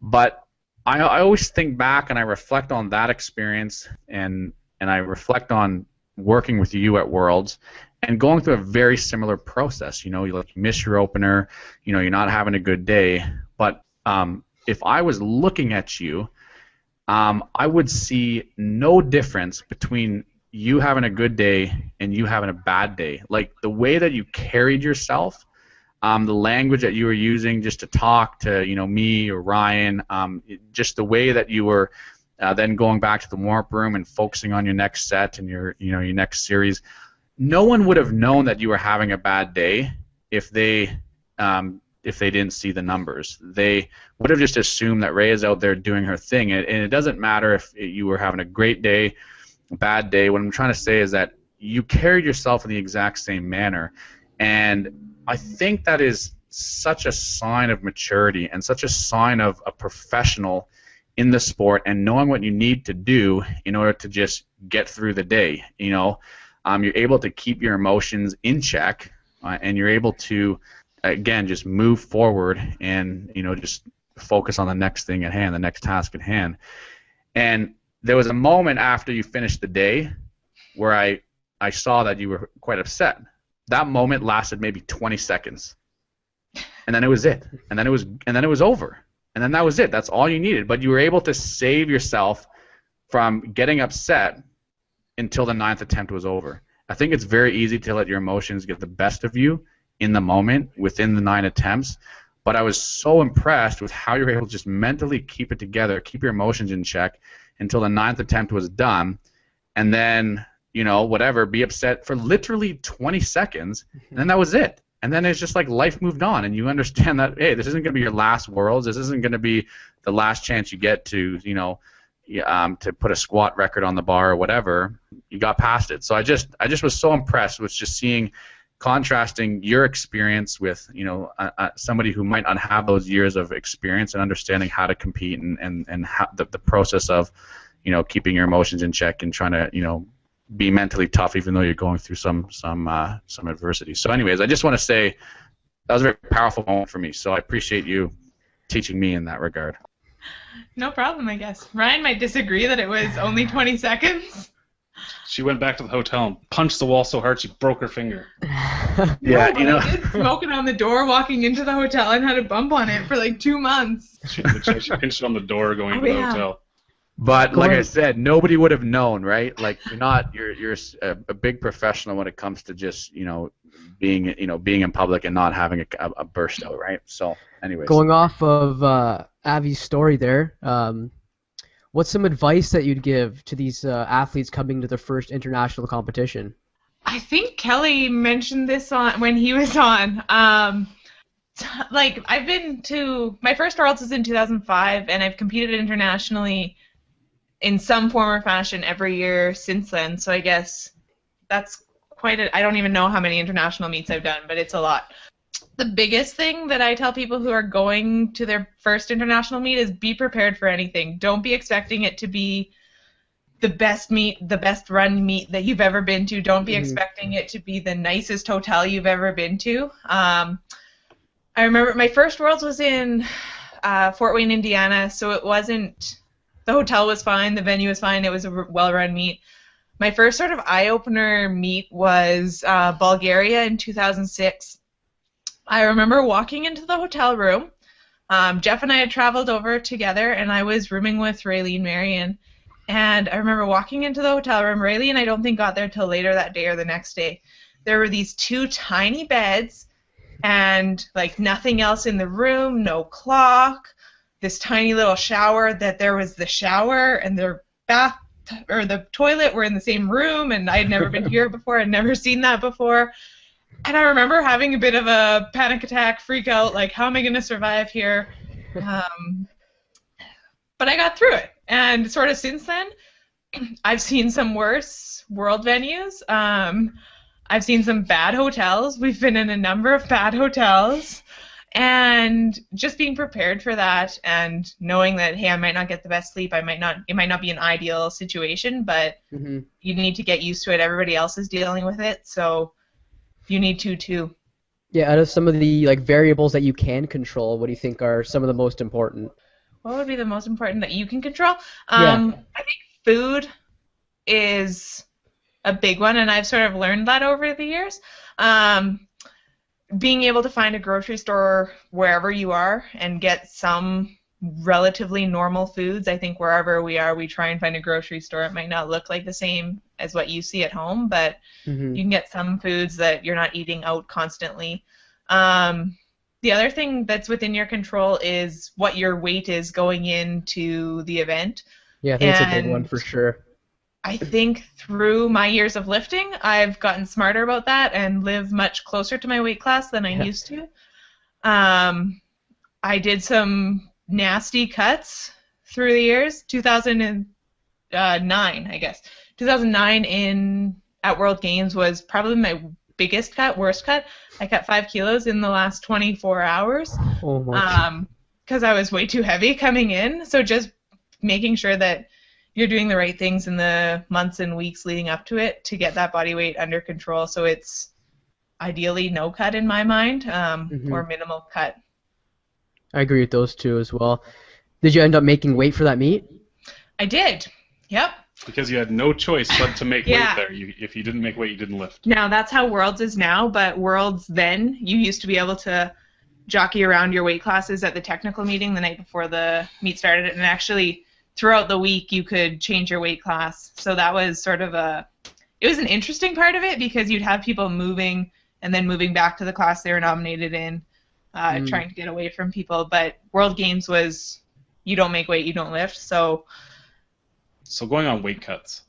But I always think back and I reflect on that experience and I reflect on working with you at Worlds and going through a very similar process. You miss your opener, you're not having a good day. But if I was looking at you, I would see no difference between you having a good day and you having a bad day. Like the way that you carried yourself, the language that you were using just to talk to me or Ryan, just the way that you were then going back to the warm-up room and focusing on your next set and your next series. No one would have known that you were having a bad day if they didn't see the numbers. They would have just assumed that Rhea's out there doing her thing, and it doesn't matter if you were having a great day, a bad day. What I'm trying to say is that you carried yourself in the exact same manner, and I think that is such a sign of maturity and such a sign of a professional in the sport and knowing what you need to do in order to just get through the day. You're able to keep your emotions in check, and you're able to again just move forward and just focus on the next thing at hand, the next task at hand. And there was a moment after you finished the day where I saw that you were quite upset. That moment lasted maybe 20 seconds, and then it was it, and then it was over, and then that was it. That's all you needed. But you were able to save yourself from getting upset until the 9th attempt was over. I think it's very easy to let your emotions get the best of you in the moment within the 9 attempts, but I was so impressed with how you were able to just mentally keep it together, keep your emotions in check until the 9th attempt was done, and then be upset for literally 20 seconds, and then that was it. And then it's just like life moved on, and you understand that, hey, this isn't going to be your last Worlds. This isn't going to be the last chance you get to, to put a squat record on the bar or whatever. You got past it. So I just was so impressed with just seeing, contrasting your experience with, somebody who might not have those years of experience and understanding how to compete and how the process of, keeping your emotions in check and trying to, be mentally tough even though you're going through some adversity. So anyways, I just want to say that was a very powerful moment for me. So I appreciate you teaching me in that regard. No problem, I guess. Ryan might disagree that it was only 20 seconds. She went back to the hotel and punched the wall so hard she broke her finger. Yeah, I did smoking on the door walking into the hotel and had a bump on it for like 2 months. She pinched it on the door going to the hotel. But like I said, nobody would have known, right? Like you're a big professional when it comes to just being in public and not having a burst out, right? So, anyways. Going off of Avi's story there, what's some advice that you'd give to these athletes coming to their first international competition? I think Kelly mentioned this when he was on. I've been to my first Worlds was in 2005, and I've competed internationally in some form or fashion every year since then. So I guess that's I don't even know how many international meets I've done, but it's a lot. The biggest thing that I tell people who are going to their first international meet is be prepared for anything. Don't be expecting it to be the best meet, the best run meet that you've ever been to. Don't be expecting it to be the nicest hotel you've ever been to. I remember my first Worlds was in Fort Wayne, Indiana, so it wasn't... The hotel was fine, the venue was fine, it was a well-run meet. My first sort of eye-opener meet was Bulgaria in 2006. I remember walking into the hotel room. Jeff and I had traveled over together, and I was rooming with Raylene Marion. And I remember walking into the hotel room. Rayleigh and I don't think got there till later that day or the next day. There were these 2 tiny beds and like nothing else in the room, no clock, this tiny little shower that there was the shower and the bath or the toilet were in the same room, and I'd never been here before. I'd never seen that before. And I remember having a bit of a panic attack, freak out, like, how am I going to survive here? But I got through it. And sort of since then, I've seen some worse world venues. I've seen some bad hotels. We've been in a number of bad hotels. And just being prepared for that and knowing that, hey, I might not get the best sleep. It might not be an ideal situation, but you need to get used to it. Everybody else is dealing with it, so you need to too. Yeah, out of some of the like variables that you can control, what do you think are some of the most important? What would be the most important that you can control? Yeah. I think food is a big one, and I've sort of learned that over the years. Being able to find a grocery store wherever you are and get some relatively normal foods. I think wherever we are, we try and find a grocery store. It might not look like the same as what you see at home, but you can get some foods that you're not eating out constantly. The other thing that's within your control is what your weight is going into the event. Yeah, I think it's a big one for sure. I think through my years of lifting, I've gotten smarter about that and live much closer to my weight class than I used to. I did some nasty cuts through the years. 2009, I guess. 2009 at World Games was probably my biggest cut, worst cut. I cut 5 kilos in the last 24 hours. Oh my. Because I was way too heavy coming in. So just making sure that you're doing the right things in the months and weeks leading up to it to get that body weight under control. So it's ideally no cut in my mind, or minimal cut. I agree with those two as well. Did you end up making weight for that meet? I did. Yep. Because you had no choice but to make weight there. If you didn't make weight, you didn't lift. Now, that's how Worlds is now, but Worlds then, you used to be able to jockey around your weight classes at the technical meeting the night before the meet started, and actually throughout the week you could change your weight class. So that was sort of it was an interesting part of it because you'd have people moving and then moving back to the class they were nominated in, trying to get away from people. But World Games was you don't make weight, you don't lift. So going on weight cuts,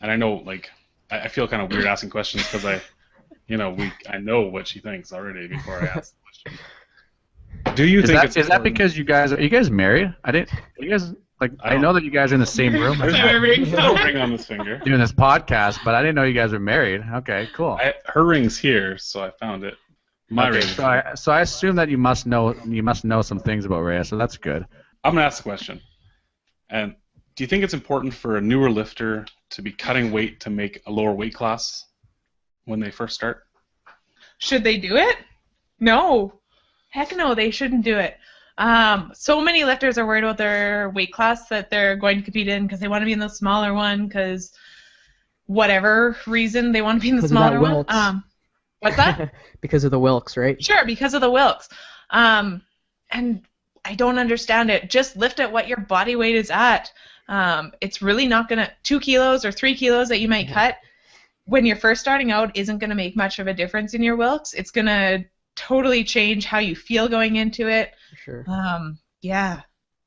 and I know like I feel kind of weird asking questions because I know what she thinks already before I ask the question. Do you think is that because are you guys married? I know that you guys are in the same room. There's no ring on this finger. Doing this podcast, but I didn't know you guys were married. Okay, cool. Her ring's here, so I found it. My ring. So I assume that you must know some things about Rhea, so that's good. I'm gonna ask a question. And do you think it's important for a newer lifter to be cutting weight to make a lower weight class when they first start? Should they do it? No. Heck no, they shouldn't do it. So many lifters are worried about their weight class that they're going to compete in because they want to be in the smaller one because whatever reason they want to be in the smaller one. What's that? Because of the Wilks, right? Sure, because of the Wilks. And I don't understand it. Just lift at what your body weight is at. It's really not going to 2 kilos or 3 kilos that you might cut when you're first starting out isn't going to make much of a difference in your Wilks. It's going to totally change how you feel going into it. Sure. Yeah.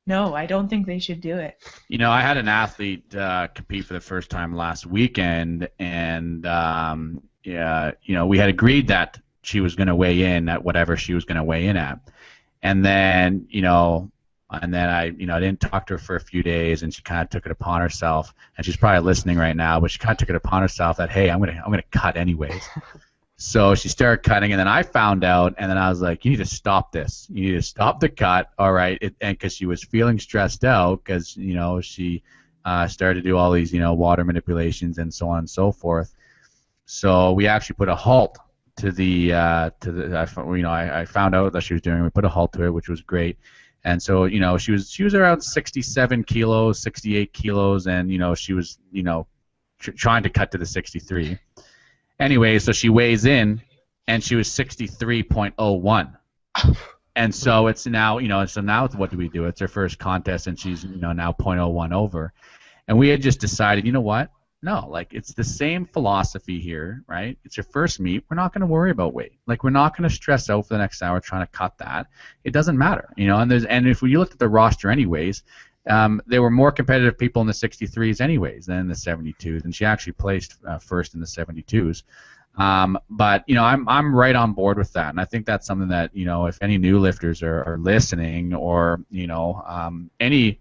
No, I don't think they should do it. I had an athlete compete for the first time last weekend, and we had agreed that she was going to weigh in at whatever she was going to weigh in at, and then I didn't talk to her for a few days, and she kind of took it upon herself, and she's probably listening right now, but she kind of took it upon herself that, hey, I'm gonna cut anyways. So she started cutting, and then I found out, and then I was like, you need to stop this. You need to stop the cut, all right? And because she was feeling stressed out because, she started to do all these, water manipulations and so on and so forth. So we actually put a halt to the I found out that she was doing it. We put a halt to it, which was great. And so, she was around 67 kilos, 68 kilos, and, she was, trying to cut to the 63. Anyway, so she weighs in, and she was 63.01. And so it's now, so now what do we do? It's her first contest, and she's, now 0.01 over. And we had just decided, you know what? No, like it's the same philosophy here, right? It's your first meet. We're not going to worry about weight. Like we're not going to stress out for the next hour trying to cut that. It doesn't matter, you know. And if you looked at the roster, anyways, there were more competitive people in the 63s, anyways, than in the 72s. And she actually placed first in the 72s. But you know, I'm right on board with that, and I think that's something that, you know, if any new lifters are listening, or you know, any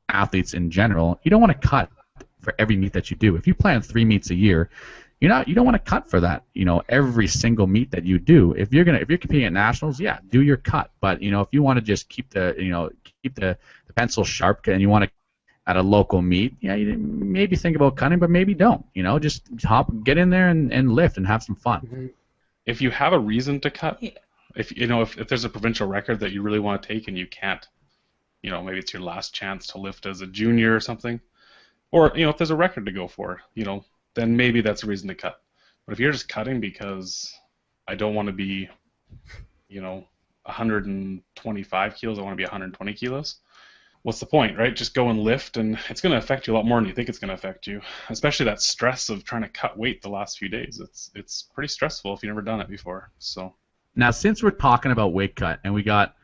athletes in general, you don't want to cut for every meet that you do. If you plan 3 meets a year, you don't want to cut for that, you know, every single meet that you do. If you're competing at nationals, yeah, do your cut. But you know, if you want to just keep the pencil sharp and you want to at a local meet, yeah, you maybe think about cutting, but maybe don't. You know, just get in there and lift and have some fun. If you have a reason to cut, if there's a provincial record that you really want to take and you can't, you know, maybe it's your last chance to lift as a junior or something, or you know, if there's a record to go for, you know, then maybe that's a reason to cut. But if you're just cutting because I don't want to be, you know, 125 kilos, I want to be 120 kilos. What's the point, right? Just go and lift, and it's going to affect you a lot more than you think it's going to affect you. Especially that stress of trying to cut weight the last few days. It's pretty stressful if you've never done it before. So now, since we're talking about weight cut, and we got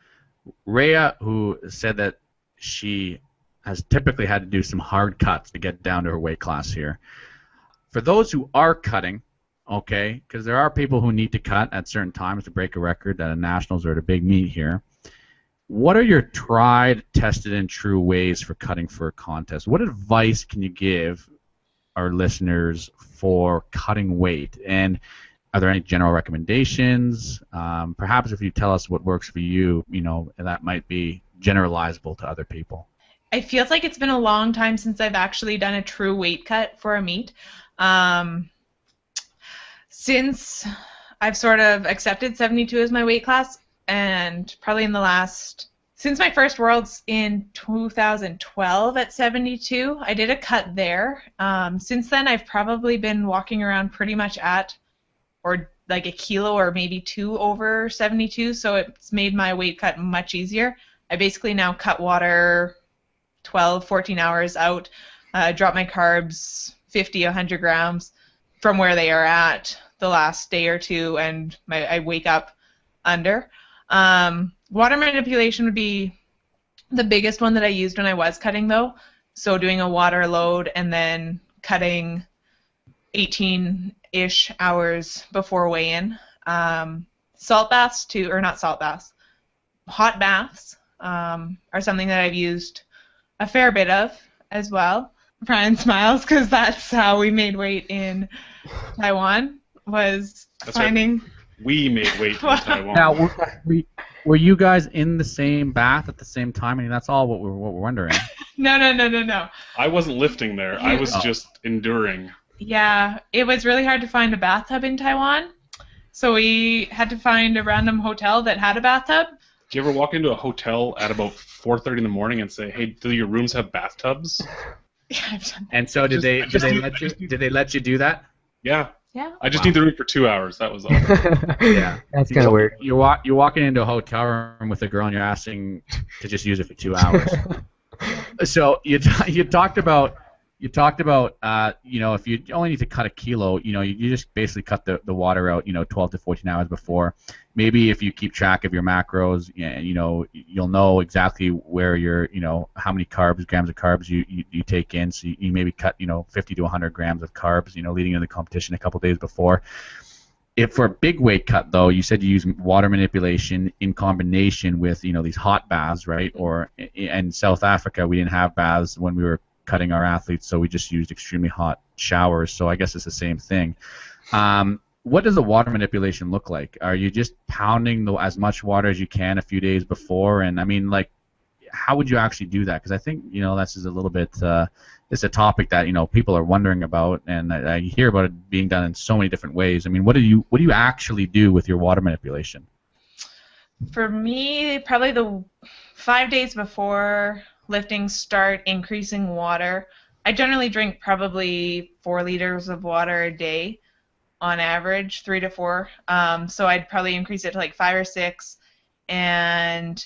Rhea, who said that she has typically had to do some hard cuts to get down to her weight class here. For those who are cutting, okay, because there are people who need to cut at certain times to break a record at a nationals or at a big meet here. What are your tried, tested, and true ways for cutting for a contest? What advice can you give our listeners for cutting weight? And are there any general recommendations? Perhaps if you tell us what works for you, you know, that might be generalizable to other people. It feels like it's been a long time since I've actually done a true weight cut for a meet. Since I've sort of accepted 72 as my weight class, and probably since my first Worlds in 2012 at 72, I did a cut there. Since then, I've probably been walking around pretty much at, or like a kilo or maybe 2 over 72, so it's made my weight cut much easier. I basically now cut water 12, 14 hours out, drop my carbs 50, 100 grams from where they are at the last day or two, and I wake up under. Water manipulation would be the biggest one that I used when I was cutting, though. So doing a water load and then cutting 18-ish hours before weigh-in. Salt baths, too, or not salt baths. Hot baths are something that I've used a fair bit of as well. Brian smiles because that's how we made weight in Taiwan, was that's finding... Right. We made weight in Taiwan. Now, were you guys in the same bath at the same time? I mean, that's all what we're wondering. No. I wasn't lifting there. I was just enduring. Yeah, it was really hard to find a bathtub in Taiwan, so we had to find a random hotel that had a bathtub. Do you ever walk into a hotel at about 4:30 in the morning and say, "Hey, do your rooms have bathtubs?" Yeah, I've done that. And so did they let you do that? Yeah. Yeah. I just need the room for 2 hours. That was all. Yeah. That's kind of weird. You're walking into a hotel room with a girl and you're asking to just use it for 2 hours. So you talked about you know, if you only need to cut a kilo, you know, you just basically cut the water out, you know, 12 to 14 hours before. Maybe if you keep track of your macros, you know, you'll know exactly where you know, how many grams of carbs you take in. So you maybe cut, you know, 50 to 100 grams of carbs, you know, leading into the competition a couple days before. If for a big weight cut, though, you said you use water manipulation in combination with, you know, these hot baths, right? Or in South Africa, we didn't have baths when we were cutting our athletes, so we just used extremely hot showers. So I guess it's the same thing. What does the water manipulation look like? Are you just pounding as much water as you can a few days before? And I mean, like, how would you actually do that? Because I think, you know, that's just a little bit. It's a topic that, you know, people are wondering about, and I hear about it being done in so many different ways. I mean, what do you actually do with your water manipulation? For me, probably the 5 days before lifting start increasing water. I generally drink probably 4 liters of water a day on average, 3 to 4. So I'd probably increase it to like 5 or 6. And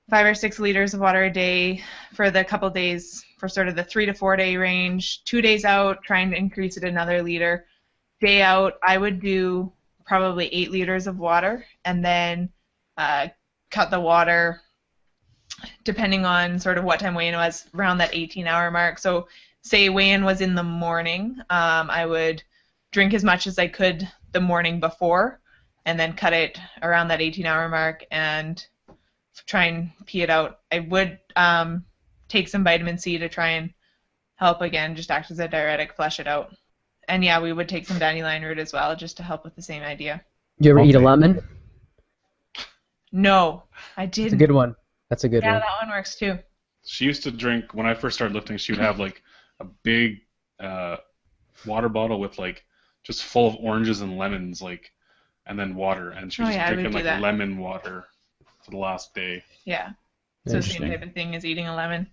5 or 6 liters of water a day for the couple days, for sort of the 3 to 4 day range. 2 days out, trying to increase it another liter. Day out, I would do probably 8 liters of water, and then cut the water depending on sort of what time weigh-in was, around that 18-hour mark. So say weigh-in was in the morning, I would drink as much as I could the morning before, and then cut it around that 18-hour mark and try and pee it out. I would take some vitamin C to try and help, again, just act as a diuretic, flush it out. And yeah, we would take some dandelion root as well, just to help with the same idea. Do you ever eat a lemon? No, I didn't. It's a good one. That's a good one. Yeah, that one works too. She used to drink, when I first started lifting, she would have like a big water bottle with like just full of oranges and lemons, like, and then water, and she was just drinking like that. lemon water for the last day. Yeah. So same type of thing as eating a lemon.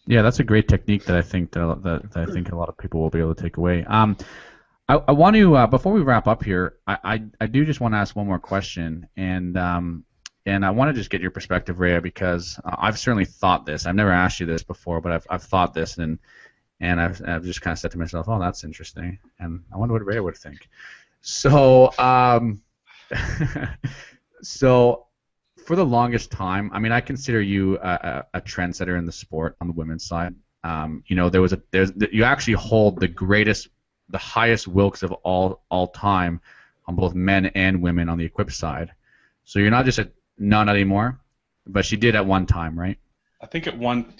Yeah, that's a great technique that I think that I think a lot of people will be able to take away. I want to before we wrap up here, I do just want to ask one more question, and I want to just get your perspective, Rhea, because I've certainly thought this. I've never asked you this before, but I've thought this, and I've just kind of said to myself, oh, that's interesting, and I wonder what Rhea would think. So so for the longest time, I mean, I consider you a trendsetter in the sport on the women's side. You know, you actually hold the highest Wilks of all time on both men and women on the equipped side. So you're not just not anymore, but she did at one time, right? I think at one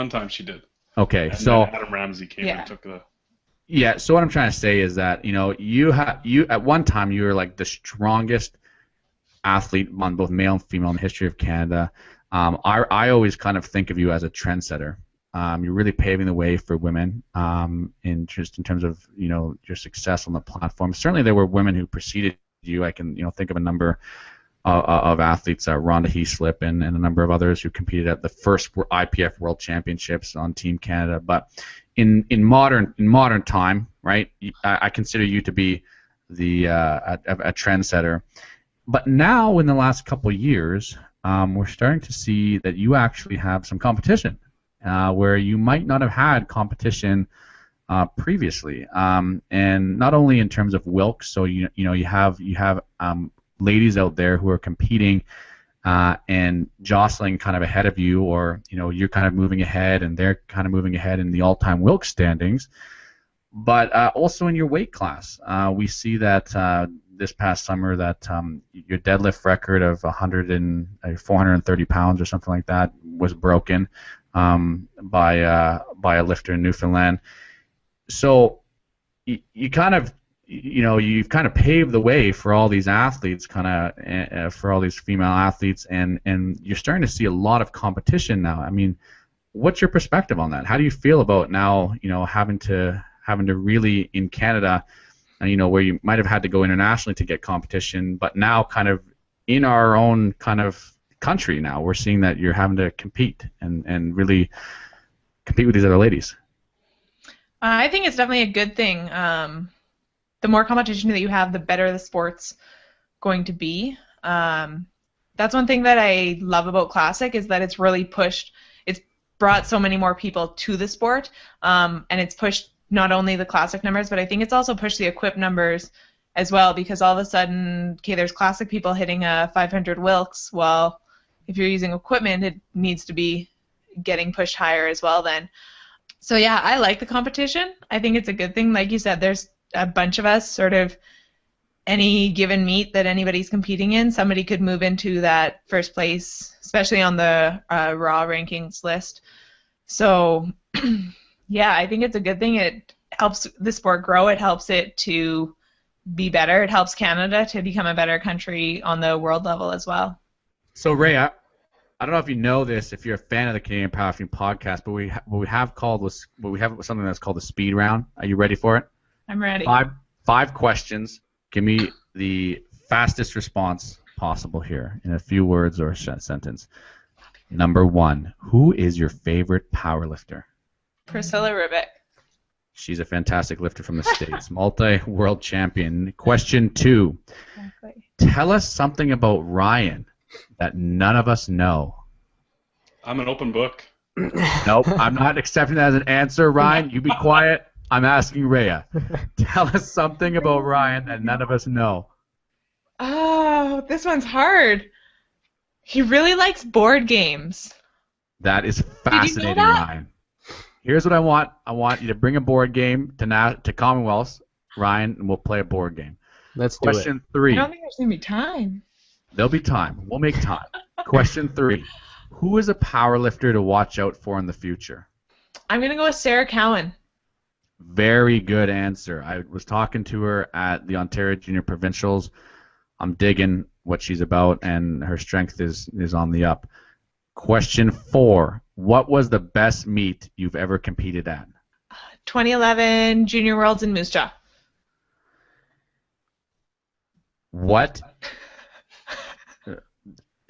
time she did. Okay, and so then Adam Ramsey came and took the. Yeah, so what I'm trying to say is that, you know, you at one time you were like the strongest athlete on both male and female in the history of Canada. I always kind of think of you as a trendsetter. You're really paving the way for women in terms of, you know, your success on the platform. Certainly there were women who preceded you. I can, you know, think of a number of athletes, Rhonda Heaslip and a number of others who competed at the first IPF World Championships on Team Canada. But in modern time, right, I consider you to be a trendsetter. But now, in the last couple of years, we're starting to see that you actually have some competition, where you might not have had competition previously, and not only in terms of Wilks. So you have ladies out there who are competing and jostling kind of ahead of you, or you know, you're kind of moving ahead and they're kind of moving ahead in the all-time Wilks standings. But also in your weight class, we see that this past summer that your deadlift record of 430 pounds or something like that was broken by a lifter in Newfoundland. So you kind of, you know, you've kind of paved the way for all these athletes, kind of for all these female athletes, and you're starting to see a lot of competition now. I mean, what's your perspective on that? How do you feel about now, you know, having to really in Canada, you know, where you might have had to go internationally to get competition, but now kind of in our own kind of country now, we're seeing that you're having to compete and really compete with these other ladies? I think it's definitely a good thing. The more competition that you have, the better the sport's going to be. That's one thing that I love about Classic, is that it's really it's brought so many more people to the sport, and it's pushed not only the Classic numbers, but I think it's also pushed the equipped numbers as well, because all of a sudden, okay, there's Classic people hitting a 500 Wilks. Well, if you're using equipment, it needs to be getting pushed higher as well then. So yeah, I like the competition. I think it's a good thing. Like you said, there's a bunch of us, sort of any given meet that anybody's competing in, somebody could move into that first place, especially on the Raw rankings list. So yeah, I think it's a good thing. It helps the sport grow. It helps it to be better. It helps Canada to become a better country on the world level as well. So Rhea, I don't know if you know this, if you're a fan of the Canadian Powerlifting podcast, but we have something that's called the speed round. Are you ready for it? I'm ready. Five questions. Give me the fastest response possible here in a few words or a sentence. Number 1, who is your favorite powerlifter? Priscilla Ribic. She's a fantastic lifter from the States, multi-world champion. Question 2. Exactly. Tell us something about Ryan that none of us know. I'm an open book. Nope, I'm not accepting that as an answer. Ryan, you be quiet. I'm asking Rhea. Tell us something about Ryan that none of us know. Oh, this one's hard. He really likes board games. That is fascinating, Did you know that? Ryan. Here's what I want. I want you to bring a board game to Commonwealths, Ryan, and we'll play a board game. Let's do it. Question 3. I don't think there's going to be time. There'll be time. We'll make time. Question 3. Who is a powerlifter to watch out for in the future? I'm going to go with Sarah Cowan. Very good answer. I was talking to her at the Ontario Junior Provincials. I'm digging what she's about, and her strength is on the up. Question 4. What was the best meet you've ever competed at? 2011 Junior Worlds in Moose Jaw. What?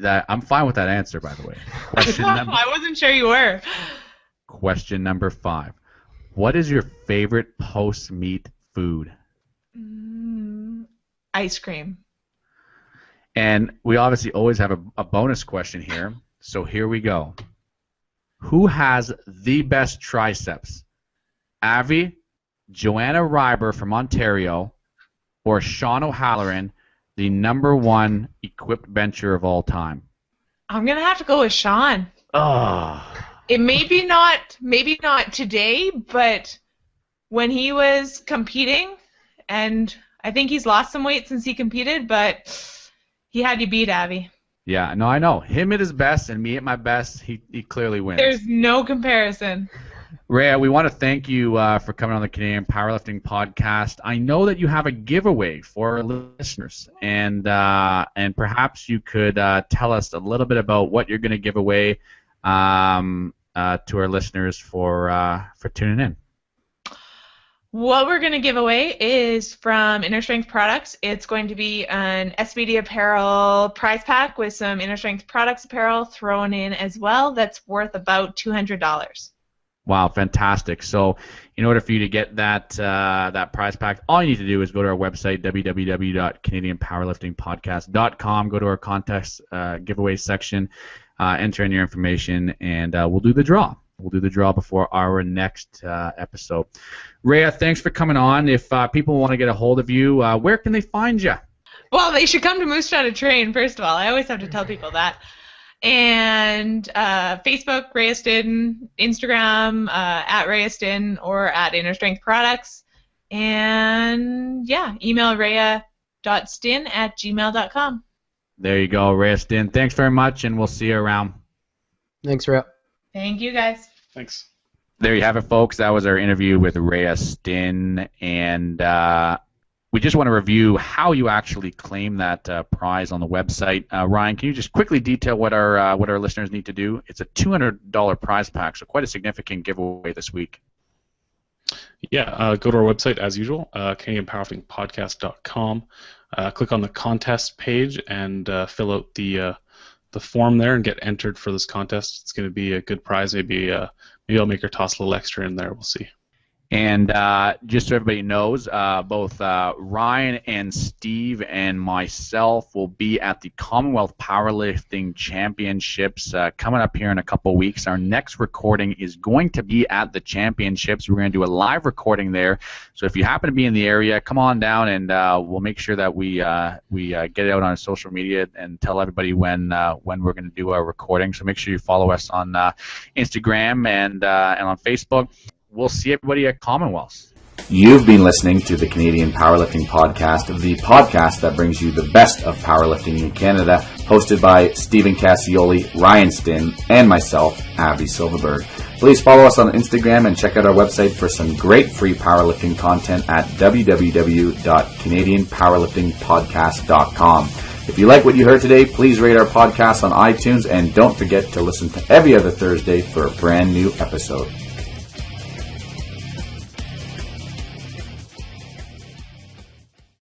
I'm fine with that answer, by the way. I wasn't sure you were. Question number 5. What is your favorite post-meet food? Ice cream. And we obviously always have a bonus question here, so here we go. Who has the best triceps? Avi, Joanna Reiber from Ontario, or Sean O'Halloran, the #1 equipped bencher of all time? I'm going to have to go with Sean. Oh. It maybe not today, but when he was competing, and I think he's lost some weight since he competed, but he had you beat, Avi. Yeah, no, I know. Him at his best and me at my best, he clearly wins. There's no comparison. Rhea, we want to thank you for coming on the Canadian Powerlifting Podcast. I know that you have a giveaway for our listeners, and perhaps you could tell us a little bit about what you're going to give away to our listeners for tuning in. What we're going to give away is from Inner Strength Products. It's going to be an SBD apparel prize pack with some Inner Strength Products apparel thrown in as well. That's worth about $200. Wow, fantastic. So in order for you to get that prize pack, all you need to do is go to our website, www.canadianpowerliftingpodcast.com, go to our contest giveaway section, enter in your information, and we'll do the draw. We'll do the draw before our next episode. Rhea, thanks for coming on. If people want to get a hold of you, where can they find you? Well, they should come to Moose Jaw to train, first of all. I always have to tell people that. And Facebook, Rhea Stinn, Instagram, at Rhea Stinn, or at Inner Strength Products. And, yeah, email rhea.stinn@gmail.com. There you go, Rhea Stinn. Thanks very much, and we'll see you around. Thanks, Rhea. Thank you, guys. Thanks. There you have it, folks. That was our interview with Rhea Stinn, and we just want to review how you actually claim that prize on the website. Ryan, can you just quickly detail what our listeners need to do? It's a $200 prize pack, so quite a significant giveaway this week. Yeah, go to our website as usual, CanadianPowerliftingPodcast.com. Click on the contest page and fill out the form there and get entered for this contest. It's going to be a good prize. Maybe I'll make her toss a little extra in there. We'll see. And just so everybody knows, both Ryan and Steve and myself will be at the Commonwealth Powerlifting Championships coming up here in a couple of weeks. Our next recording is going to be at the championships. We're going to do a live recording there. So if you happen to be in the area, come on down, and we'll make sure that we get it out on social media and tell everybody when we're going to do our recording. So make sure you follow us on Instagram and on Facebook. We'll see everybody at Commonwealth. You've been listening to the Canadian Powerlifting Podcast, the podcast that brings you the best of powerlifting in Canada, hosted by Stephen Cassioli, Ryan Stinn, and myself, Avi Silverberg. Please follow us on Instagram and check out our website for some great free powerlifting content at www.canadianpowerliftingpodcast.com. If you like what you heard today, please rate our podcast on iTunes, and don't forget to listen to every other Thursday for a brand new episode.